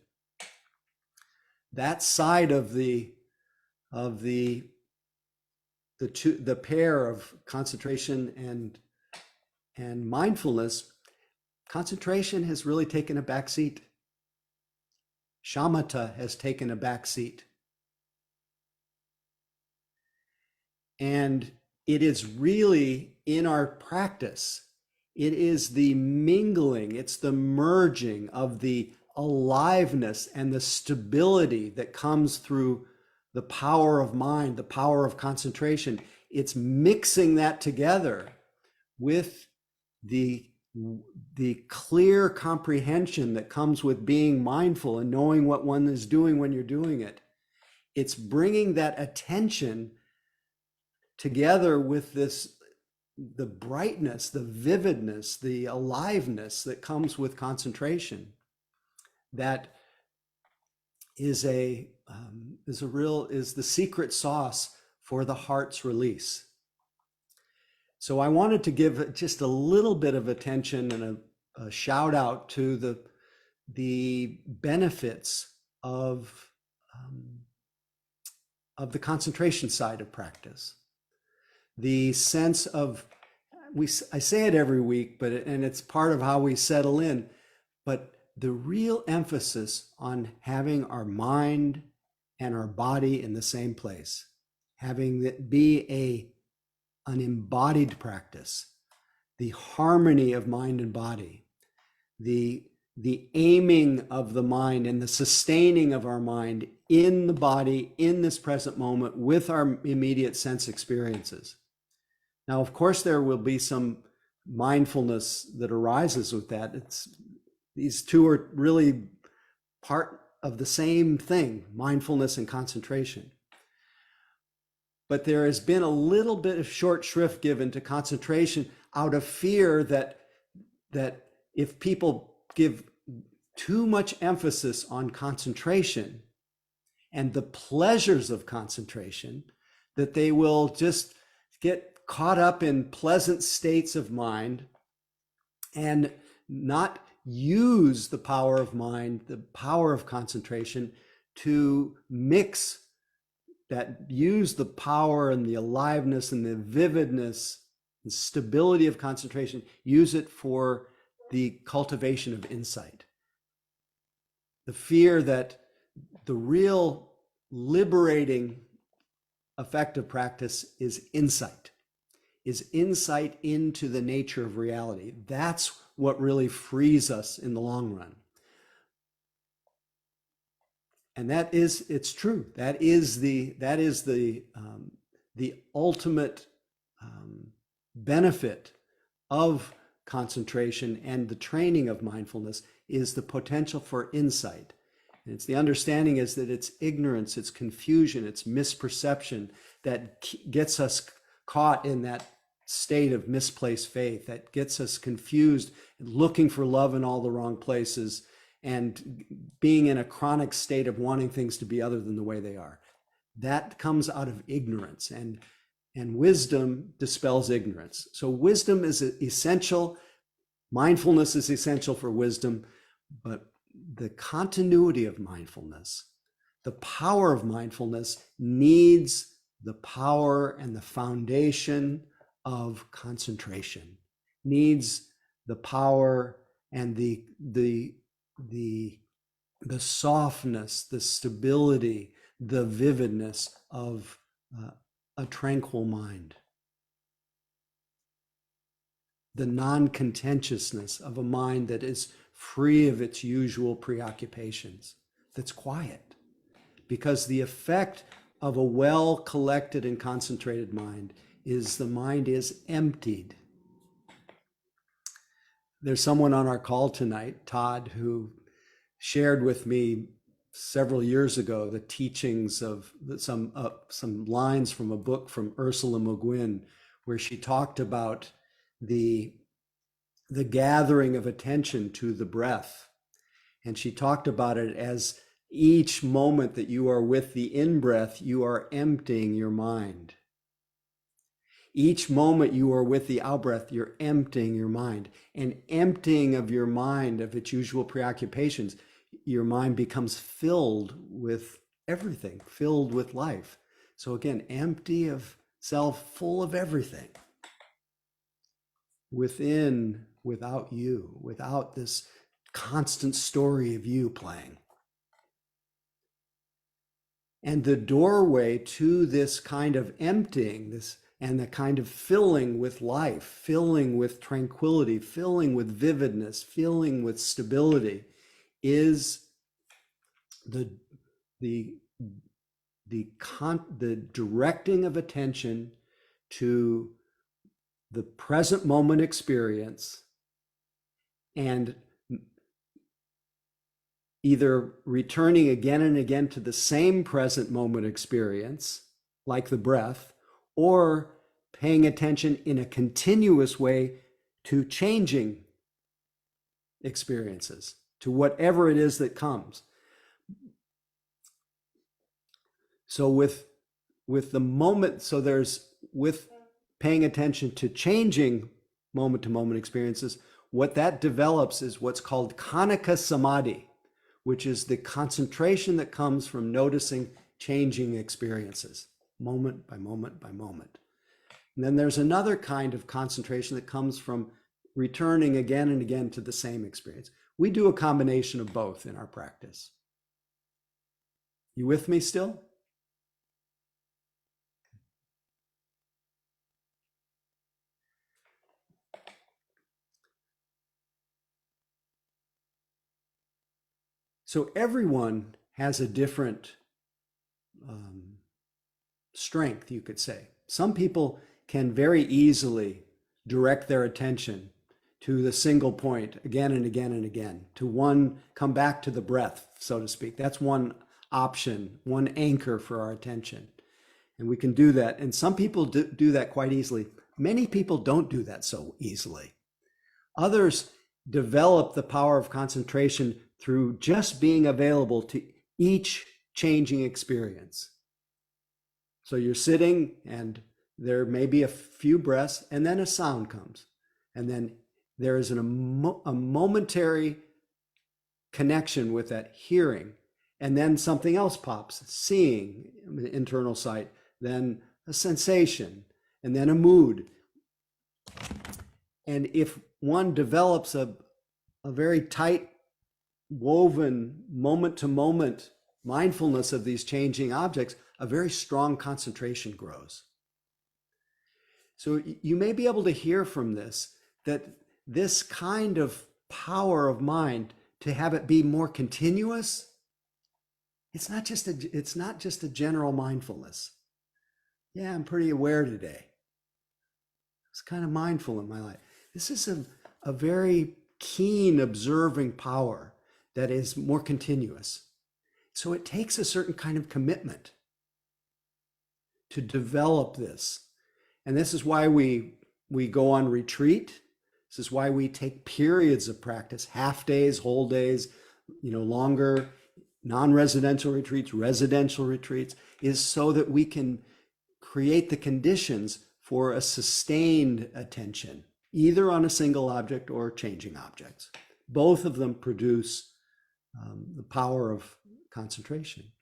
That side of the pair of concentration and mindfulness, concentration has really taken a back seat. Shamatha has taken a back seat. And it is really in our practice, it is the mingling, it's the merging of the aliveness and the stability that comes through the power of mind, the power of concentration. It's mixing that together with the clear comprehension that comes with being mindful and knowing what one is doing when you're doing it. It's bringing that attention together with the brightness, the vividness, the aliveness that comes with concentration. That is the secret sauce for the heart's release. So I wanted to give just a little bit of attention and a shout out to the benefits of the concentration side of practice. The sense of, I say it every week, and it's part of how we settle in, but the real emphasis on having our mind and our body in the same place, having it be an embodied practice, the harmony of mind and body, the aiming of the mind and the sustaining of our mind in the body, in this present moment, with our immediate sense experiences. Now, of course, there will be some mindfulness that arises with that. These two are really part of the same thing, mindfulness and concentration. But there has been a little bit of short shrift given to concentration out of fear that if people give too much emphasis on concentration and the pleasures of concentration, that they will just get caught up in pleasant states of mind and not use the power of mind, the power of concentration to use the power and the aliveness and the vividness and stability of concentration, use it for the cultivation of insight. The fear that the real liberating effect of practice is insight into the nature of reality. That's what really frees us in the long run. And it's true. That is the ultimate benefit of concentration and the training of mindfulness is the potential for insight. And it's the understanding is that it's ignorance, it's confusion, it's misperception that gets us caught in that state of misplaced faith, that gets us confused, looking for love in all the wrong places, and being in a chronic state of wanting things to be other than the way they are. That comes out of ignorance, and wisdom dispels ignorance. So wisdom is essential. Mindfulness is essential for wisdom, but the continuity of mindfulness, the power of mindfulness, needs the power and the foundation of concentration, needs the power and the softness, the stability, the vividness of a tranquil mind, the non-contentiousness of a mind that is free of its usual preoccupations, that's quiet. Because the effect of a well-collected and concentrated mind is the mind is emptied. There's someone on our call tonight, Todd, who shared with me several years ago the teachings of some lines from a book from Ursula Le Guin, where she talked about the gathering of attention to the breath. And she talked about it as each moment that you are with the in-breath, you are emptying your mind. Each moment you are with the out-breath, you're emptying your mind. And emptying of your mind of its usual preoccupations, your mind becomes filled with everything, filled with life. So again, empty of self, full of everything. Within, without you, without this constant story of you playing. And the doorway to this kind of emptying, this and the kind of filling with life, filling with tranquility, filling with vividness, filling with stability, is the directing of attention to the present moment experience, and either returning again and again to the same present moment experience, like the breath, or paying attention in a continuous way to changing experiences, to whatever it is that comes. So with the moment, so there's, with paying attention to changing moment to moment experiences, what that develops is what's called Kanika Samadhi, which is the concentration that comes from noticing changing experiences, moment by moment by moment. And then there's another kind of concentration that comes from returning again and again to the same experience. We do a combination of both in our practice. You with me still? So everyone has a different strength, you could say. Some people can very easily direct their attention to the single point again and again and again, to one, come back to the breath, so to speak. That's one option, one anchor for our attention. And we can do that. And some people do that quite easily. Many people don't do that so easily. Others develop the power of concentration through just being available to each changing experience. So you're sitting and there may be a few breaths and then a sound comes. And then there is a momentary connection with that hearing. And then something else pops, seeing, internal sight, then a sensation, and then a mood. And if one develops a very tight, woven, moment-to-moment mindfulness of these changing objects, a very strong concentration grows. So you may be able to hear from this that this kind of power of mind, to have it be more continuous, it's not just a general mindfulness. Yeah, I'm pretty aware today. It's kind of mindful in my life. This is a very keen observing power that is more continuous. So it takes a certain kind of commitment to develop this. And this is why we go on retreat. This is why we take periods of practice, half days, whole days, longer, non-residential retreats, residential retreats, is so that we can create the conditions for a sustained attention, either on a single object or changing objects. Both of them produce the power of concentration.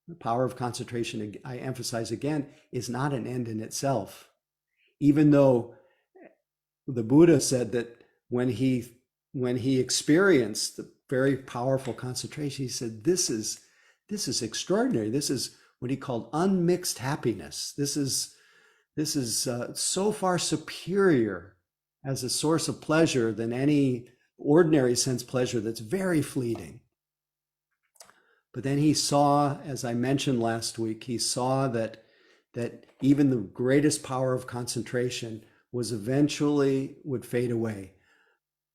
The power of concentration, I emphasize again, is not an end in itself. Even though the Buddha said that when he experienced the very powerful concentration, he said, this is extraordinary. This is what he called unmixed happiness. This is so far superior as a source of pleasure than any ordinary sense pleasure that's very fleeting. But then he saw, as I mentioned last week, he saw that even the greatest power of concentration eventually would fade away.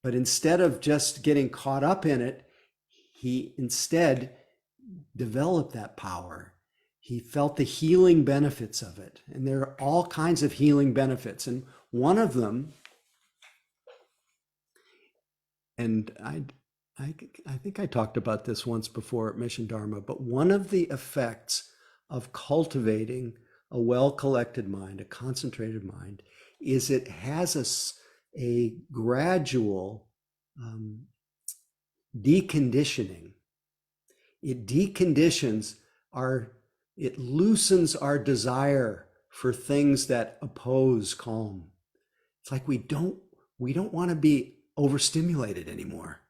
But instead of just getting caught up in it, he instead developed that power. He felt the healing benefits of it. And there are all kinds of healing benefits. And one of them, and I think I talked about this once before at Mission Dharma, but one of the effects of cultivating a well-collected mind, a concentrated mind, is it has a gradual deconditioning. It deconditions it loosens our desire for things that oppose calm. It's like we don't want to be overstimulated anymore.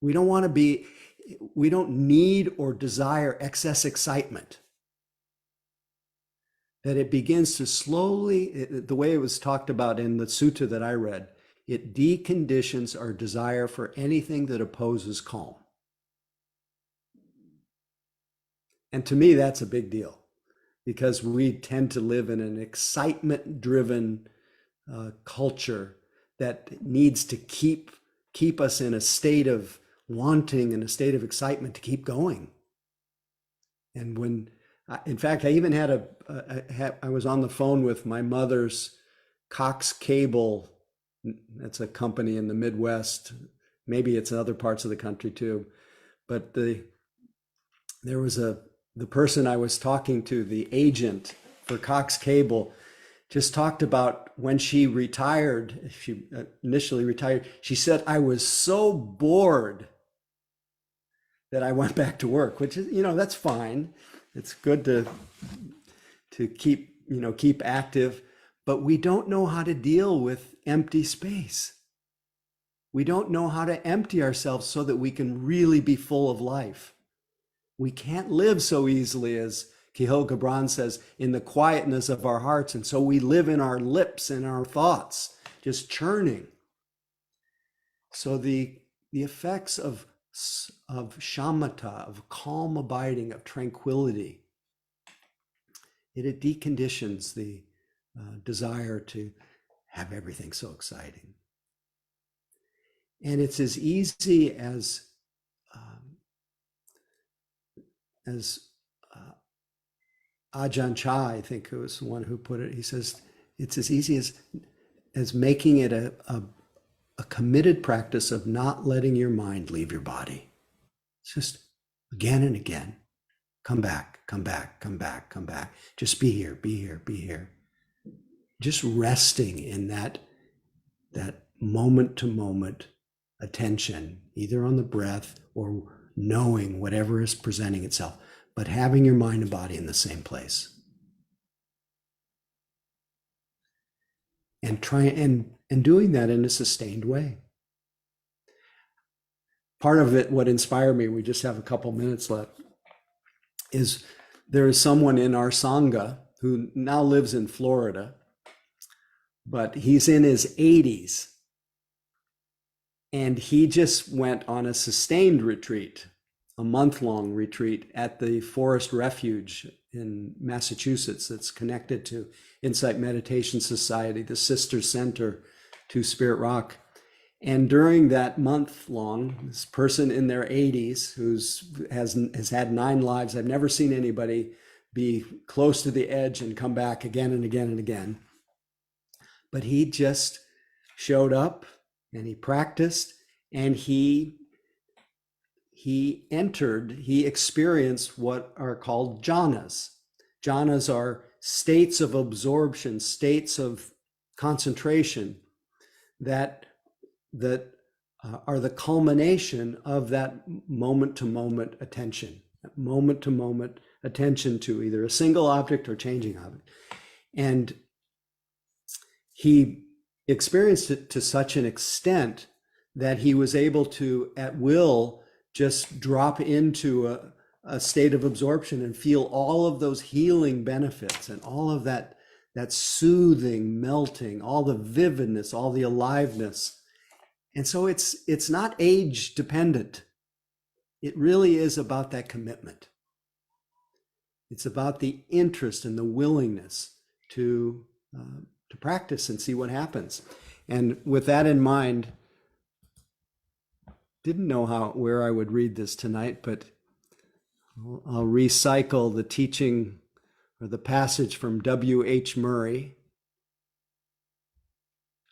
We don't need or desire excess excitement. That it begins to slowly, the way it was talked about in the sutta that I read, it deconditions our desire for anything that opposes calm. And to me, that's a big deal, because we tend to live in an excitement-driven culture that needs to keep us in a state of wanting and a state of excitement to keep going. And in fact, I even had I was on the phone with my mother's Cox Cable. That's a company in the Midwest. Maybe it's in other parts of the country too. But there was the person I was talking to, the agent for Cox Cable, just talked about when she retired. She initially retired. She said, I was so bored that I went back to work, which is, that's fine. It's good to keep active, but we don't know how to deal with empty space. We don't know how to empty ourselves so that we can really be full of life. We can't live so easily, as Kihil Gibran says, in the quietness of our hearts. And so we live in our lips and our thoughts, just churning. So the effects of shamatha, of calm abiding, of tranquility, it deconditions the desire to have everything so exciting. And it's as easy as Ajahn Chah, I think, who was the one who put it, he says, it's as easy as making it a committed practice of not letting your mind leave your body. It's just again and again, come back, come back, come back, come back. Just be here, be here, be here. Just resting in that moment to moment attention, either on the breath or knowing whatever is presenting itself, but having your mind and body in the same place. And doing that in a sustained way. Part of it, what inspired me, we just have a couple minutes left, is there is someone in our Sangha who now lives in Florida, but he's in his 80s. And he just went on a sustained retreat, a month-long retreat at the Forest Refuge in Massachusetts that's connected to Insight Meditation Society, the sister center to Spirit Rock. And during that month long, this person in their 80s has had 9 lives. I've never seen anybody be close to the edge and come back again and again and again. But he just showed up and he practiced, and he experienced what are called jhanas. Jhanas are states of absorption, states of concentration that are the culmination of that moment-to-moment attention, moment-to-moment attention to either a single object or changing object. And he experienced it to such an extent that he was able to, at will, just drop into a state of absorption and feel all of those healing benefits and all of that soothing, melting, all the vividness, all the aliveness. And so it's not age dependent. It really is about that commitment. It's about the interest and the willingness to practice and see what happens. And with that in mind, didn't know where I would read this tonight, but I'll recycle the teaching or the passage from W.H. Murray,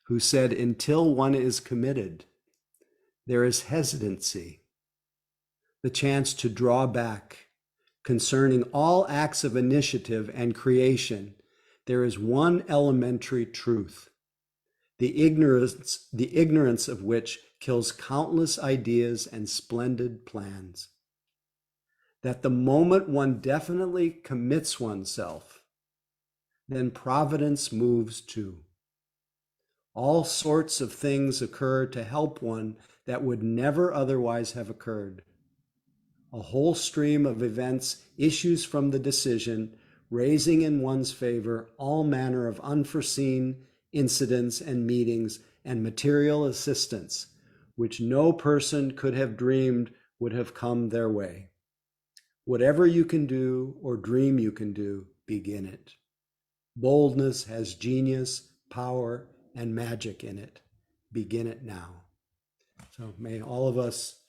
who said, "Until one is committed, there is hesitancy, the chance to draw back. Concerning all acts of initiative and creation, there is one elementary truth, the ignorance of which kills countless ideas and splendid plans. That the moment one definitely commits oneself, then providence moves too. All sorts of things occur to help one that would never otherwise have occurred. A whole stream of events issues from the decision, raising in one's favor all manner of unforeseen incidents and meetings and material assistance, which no person could have dreamed would have come their way. Whatever you can do or dream you can do, begin it. Boldness has genius, power, and magic in it. Begin it now." So may all of us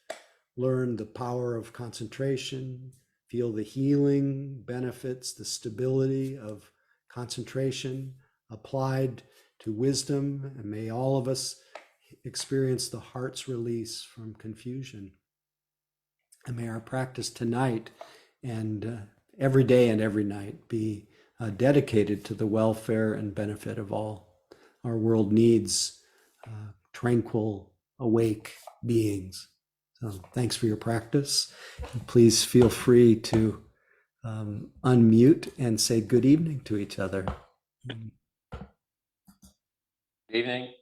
learn the power of concentration, feel the healing benefits, the stability of concentration applied to wisdom, and may all of us experience the heart's release from confusion. And may our practice tonight and every day and every night be dedicated to the welfare and benefit of all. Our world needs tranquil, awake beings. So thanks for your practice. Please feel free to unmute and say good evening to each other. Good evening.